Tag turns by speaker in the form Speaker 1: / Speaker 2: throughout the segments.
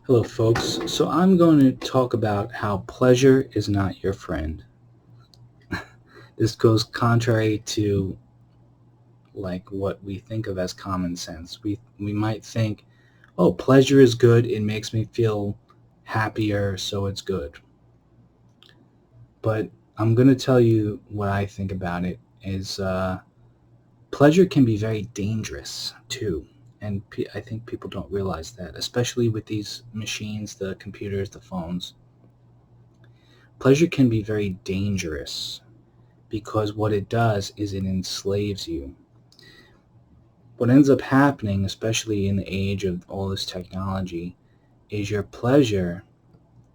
Speaker 1: Hello, folks. So I'm going to talk about how pleasure is not your friend. This goes contrary to like what we think of as common sense. We might think, "Oh, pleasure is good. It makes me feel happier, so it's good." But I'm going to tell you what I think about it is pleasure can be very dangerous too. And I think people don't realize that, especially with these machines, the computers, the phones. Pleasure can be very dangerous because what it does is it enslaves you. What ends up happening, especially in the age of all this technology, is your pleasure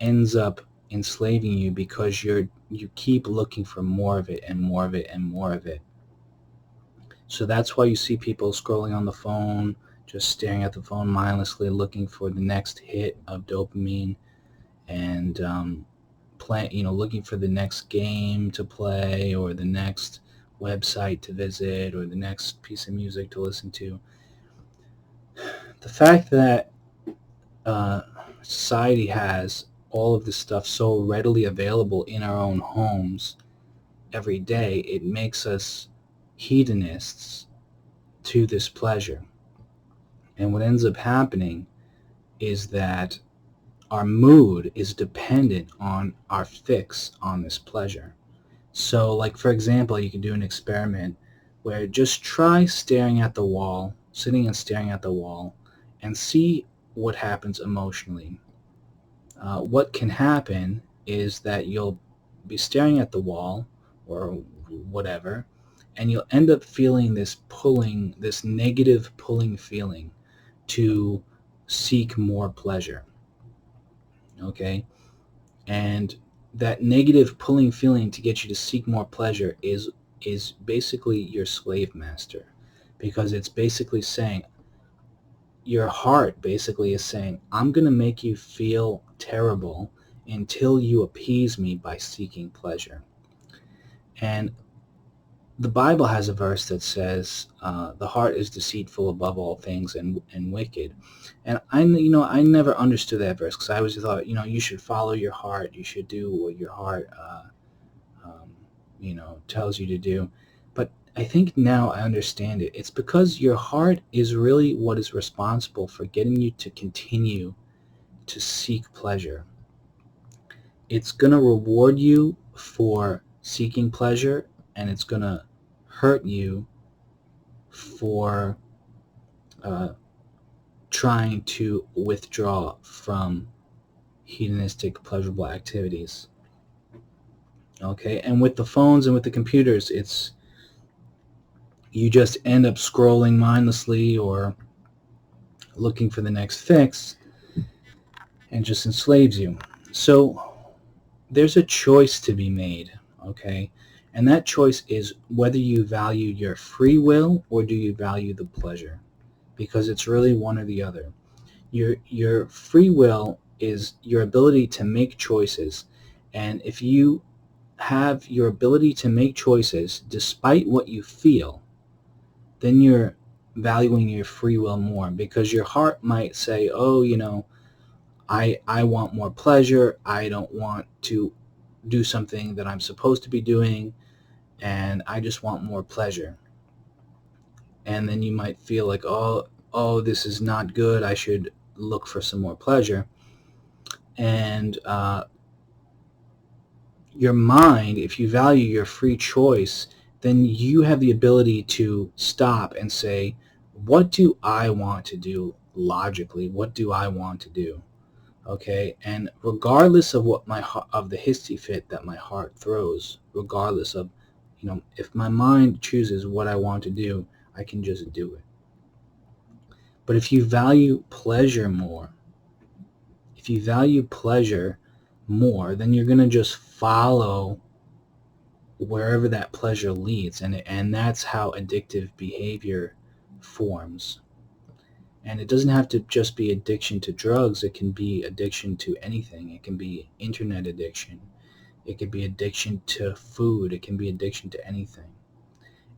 Speaker 1: ends up enslaving you because you keep looking for more of it and more of it and more of it. So that's why you see people scrolling on the phone, just staring at the phone mindlessly, looking for the next hit of dopamine and looking for the next game to play or the next website to visit or the next piece of music to listen to. The fact that uh, society has all of this stuff so readily available in our own homes every day, it makes us hedonists to this pleasure. And what ends up happening is that our mood is dependent on our fix on this pleasure. So, like for example, you can do an experiment where just try staring at the wall, sitting and staring at the wall, and see what happens emotionally. What can happen is that you'll be staring at the wall or whatever, and you'll end up feeling this pulling, this negative pulling feeling to seek more pleasure. Okay? And that negative pulling feeling to get you to seek more pleasure is basically your slave master, because it's basically saying, your heart basically is saying, I'm going to make you feel terrible until you appease me by seeking pleasure. And the Bible has a verse that says, "The heart is deceitful above all things and wicked." And I never understood that verse because I always thought, you should follow your heart, you should do what your heart, um, tells you to do. But I think now I understand it. It's because your heart is really what is responsible for getting you to continue to seek pleasure. It's going to reward you for seeking pleasure, and it's going to hurt you for uh, trying to withdraw from hedonistic, pleasurable activities. Okay, and with the phones and with the computers, it's you just end up scrolling mindlessly or looking for the next fix, and just enslaves you. So there's a choice to be made. Okay, and that choice is whether you value your free will or do you value the pleasure, because it's really one or the other. Your free will is your ability to make choices, and if you have your ability to make choices despite what you feel, then you're valuing your free will more, because your heart might say, oh, I want more pleasure, I don't want to do something that I'm supposed to be doing, and I just want more pleasure. And then you might feel like, oh, this is not good, I should look for some more pleasure. And your mind, if you value your free choice, then you have the ability to stop and say, what do I want to do logically? What do I want to do? Okay, and regardless of what of the hissy fit that my heart throws, regardless of, if my mind chooses what I want to do, I can just do it. But if you value pleasure more, if you value pleasure more, then you're going to just follow wherever that pleasure leads, and that's how addictive behavior forms. And it doesn't have to just be addiction to drugs, it can be addiction to anything. It can be internet addiction, it could be addiction to food, it can be addiction to anything.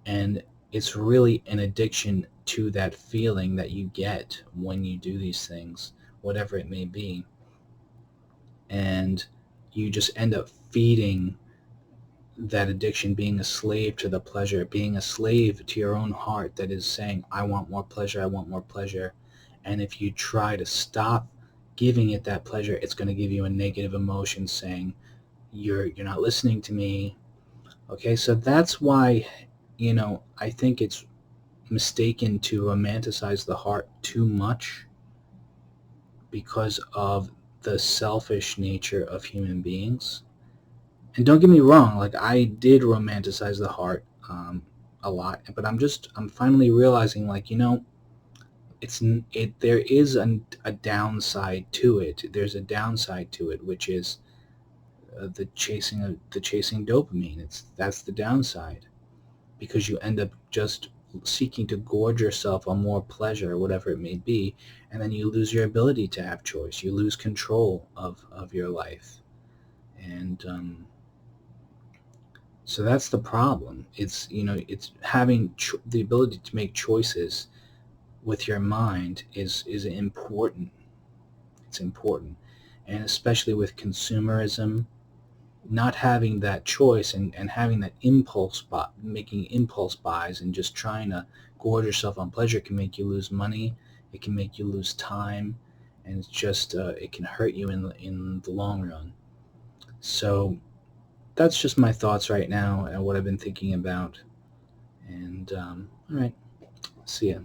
Speaker 1: And it's really an addiction to that feeling that you get when you do these things, whatever it may be, and you just end up feeding that addiction, being a slave to the pleasure, being a slave to your own heart that is saying, I want more pleasure, I want more pleasure. And if you try to stop giving it that pleasure, it's going to give you a negative emotion saying, you're not listening to me. Okay, so that's why, I think it's mistaken to romanticize the heart too much because of the selfish nature of human beings. And don't get me wrong, like I did romanticize the heart a lot, but I'm finally realizing, like, there is a downside to it. There's a downside to it, which is the chasing dopamine. That's the downside, because you end up just seeking to gorge yourself on more pleasure, whatever it may be, and then you lose your ability to have choice. You lose control of your life, and so that's the problem. It's having the ability to make choices with your mind is important. It's important, and especially with consumerism, not having that choice and having that making impulse buys and just trying to gorge yourself on pleasure can make you lose money. It can make you lose time, and it's just it can hurt you in the long run. So that's just my thoughts right now and what I've been thinking about. And all right, see ya.